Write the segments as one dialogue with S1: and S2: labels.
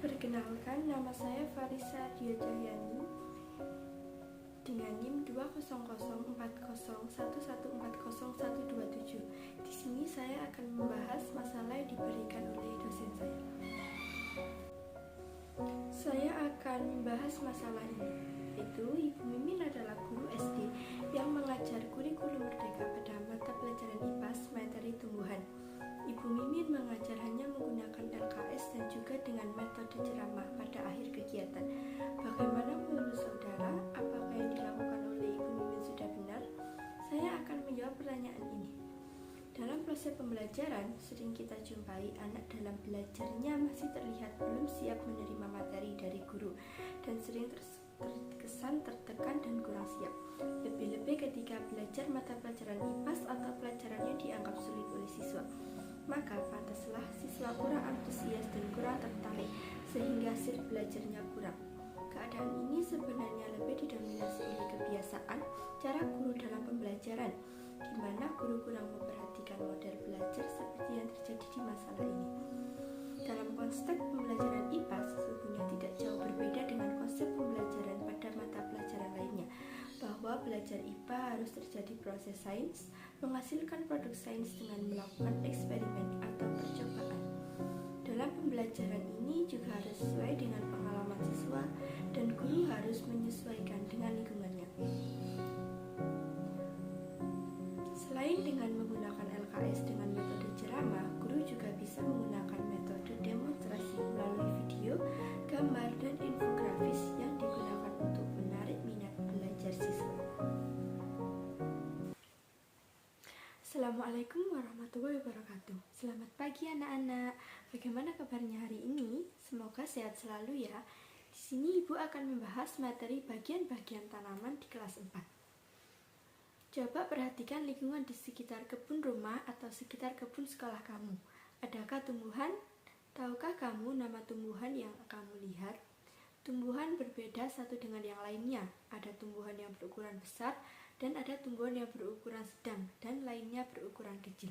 S1: Perkenalkan, nama saya Farisa Diojahyani dengan NIM 2004011401227. Di sini saya akan membahas masalah yang diberikan oleh dosen saya. Saya akan membahas masalah ini, yaitu Ibu Mimin adalah guru SD yang mengajar kurikulum merdeka pada mata pelajaran IPAS materi tumbuhan. Ibu Mimin mengajar hanya menggunakan LKS dan juga dengan metode ceramah pada akhir kegiatan. Bagaimana menurut saudara? Apakah yang dilakukan oleh Ibu Mimin sudah benar? Saya akan menjawab pertanyaan ini. Dalam proses pembelajaran, sering kita jumpai anak dalam belajarnya masih terlihat belum siap menerima materi dari guru dan sering terkesan tertekan dan kurang siap. Lebih-lebih ketika belajar mata pelajaran IPAS atau pelajarannya dianggap sulit oleh siswa. Maka pantaslah siswa kurang antusias dan kurang tertarik sehingga hasil belajarnya kurang. Keadaan ini sebenarnya lebih didominasi oleh kebiasaan cara guru dalam pembelajaran, di mana guru kurang memperhatikan model belajar seperti yang terjadi di masalah ini. Dalam konteks pembelajaran IPA sesungguhnya tidak jauh berbeda dengan konsep pembelajaran pada mata pelajaran lainnya, bahwa belajar IPA harus terjadi proses sains, menghasilkan produk sains dengan melakukan eksperimen atau percobaan. Dalam pembelajaran ini juga harus sesuai dengan pengalaman siswa dan guru harus menyesuaikan dengan lingkungannya. Selain dengan menggunakan LKS dengan metode ceramah, guru juga bisa menggunakan metode demonstrasi melalui video, gambar, dan infografis yang digunakan untuk menarik minat belajar siswa. Assalamualaikum warahmatullahi wabarakatuh. Selamat pagi anak-anak. Bagaimana kabarnya hari ini? Semoga sehat selalu ya. Di sini Ibu akan membahas materi bagian-bagian tanaman di kelas 4. Coba perhatikan lingkungan di sekitar kebun rumah atau sekitar kebun sekolah kamu. Adakah tumbuhan? Tahukah kamu nama tumbuhan yang kamu lihat? Tumbuhan berbeda satu dengan yang lainnya. Ada tumbuhan yang berukuran besar dan ada tumbuhan yang berukuran sedang dan lainnya berukuran kecil.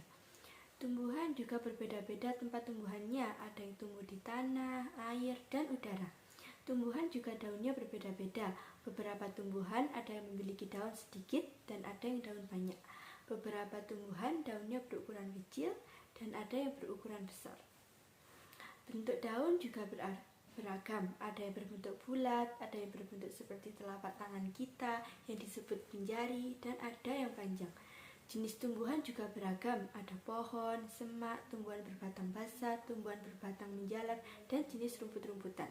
S1: Tumbuhan juga berbeda-beda tempat tumbuhannya. Ada yang tumbuh di tanah, air, dan udara. Tumbuhan juga daunnya berbeda-beda. Beberapa tumbuhan ada yang memiliki daun sedikit dan ada yang daun banyak. Beberapa tumbuhan daunnya berukuran kecil dan ada yang berukuran besar. Bentuk daun juga beragam. Ada yang berbentuk bulat, ada yang berbentuk seperti telapak tangan kita yang disebut penjari, dan ada yang panjang. Jenis tumbuhan juga beragam. Ada pohon, semak, tumbuhan berbatang basah, tumbuhan berbatang menjalar, dan jenis rumput-rumputan.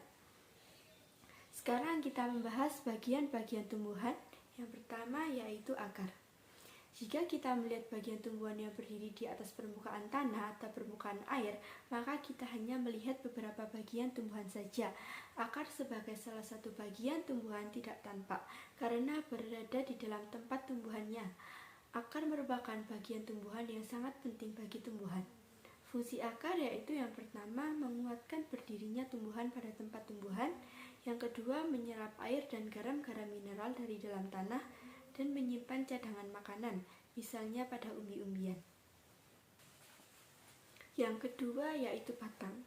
S1: Sekarang kita membahas bagian-bagian tumbuhan. Yang pertama yaitu akar. Jika kita melihat bagian tumbuhan yang berdiri di atas permukaan tanah atau permukaan air, maka kita hanya melihat beberapa bagian tumbuhan saja. Akar sebagai salah satu bagian tumbuhan tidak tampak karena berada di dalam tempat tumbuhannya. Akar merupakan bagian tumbuhan yang sangat penting bagi tumbuhan. Fungsi akar yaitu yang pertama menguatkan berdirinya tumbuhan pada tempat tumbuhan, yang kedua menyerap air dan garam-garam mineral dari dalam tanah, dan menyimpan cadangan makanan, misalnya pada umbi-umbian. Yang kedua yaitu batang.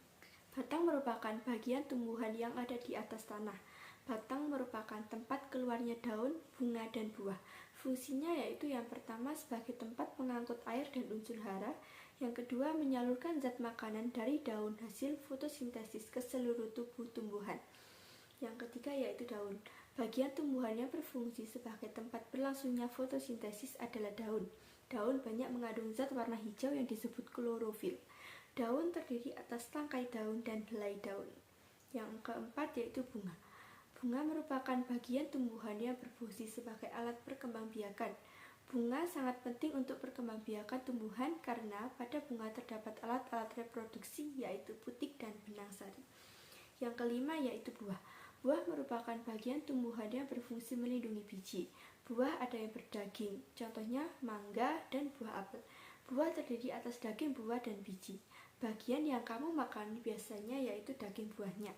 S1: Batang merupakan bagian tumbuhan yang ada di atas tanah. Batang merupakan tempat keluarnya daun, bunga, dan buah. Fungsinya yaitu yang pertama sebagai tempat pengangkut air dan unsur hara, yang kedua menyalurkan zat makanan dari daun hasil fotosintesis ke seluruh tubuh tumbuhan. Yang ketiga yaitu daun. Bagian tumbuhan yang berfungsi sebagai tempat berlangsungnya fotosintesis adalah daun. Daun banyak mengandung zat warna hijau yang disebut klorofil. Daun terdiri atas tangkai daun dan helai daun. Yang keempat yaitu bunga. Bunga merupakan bagian tumbuhan yang berfungsi sebagai alat perkembangbiakan. Bunga sangat penting untuk perkembangbiakan tumbuhan karena pada bunga terdapat alat-alat reproduksi yaitu putik dan benang sari. Yang kelima yaitu buah. Buah merupakan bagian tumbuhan yang berfungsi melindungi biji. Buah ada yang berdaging, contohnya mangga dan buah apel. Buah terdiri atas daging buah dan biji. Bagian yang kamu makan biasanya yaitu daging buahnya.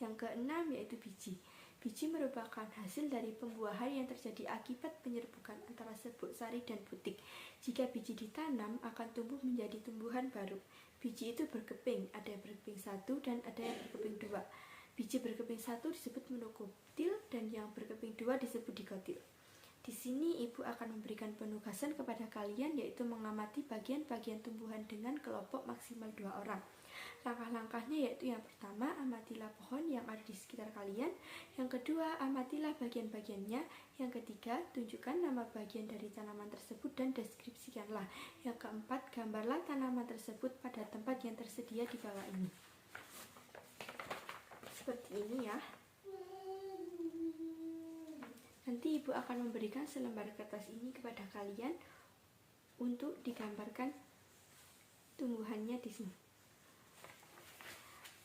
S1: Yang keenam yaitu biji. Biji merupakan hasil dari pembuahan yang terjadi akibat penyerbukan antara serbuk sari dan putik. Jika biji ditanam, akan tumbuh menjadi tumbuhan baru. Biji itu berkeping, ada yang berkeping 1 dan ada yang berkeping 2. Biji berkeping 1 disebut monokotil dan yang berkeping 2 disebut dikotil. Di sini ibu akan memberikan penugasan kepada kalian, yaitu mengamati bagian-bagian tumbuhan dengan kelompok maksimal 2 orang. Langkah-langkahnya yaitu yang pertama, amatilah pohon yang ada di sekitar kalian. Yang kedua, amatilah bagian-bagiannya. Yang ketiga, tunjukkan nama bagian dari tanaman tersebut dan deskripsikanlah. Yang keempat, gambarlah tanaman tersebut pada tempat yang tersedia di bawah ini. Seperti ini ya. Nanti ibu akan memberikan selembar kertas ini kepada kalian untuk digambarkan tumbuhannya di sini.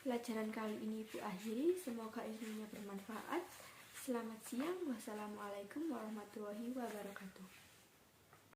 S1: Pelajaran kali ini ibu akhiri, semoga ilmunya bermanfaat. Selamat siang, wassalamualaikum warahmatullahi wabarakatuh.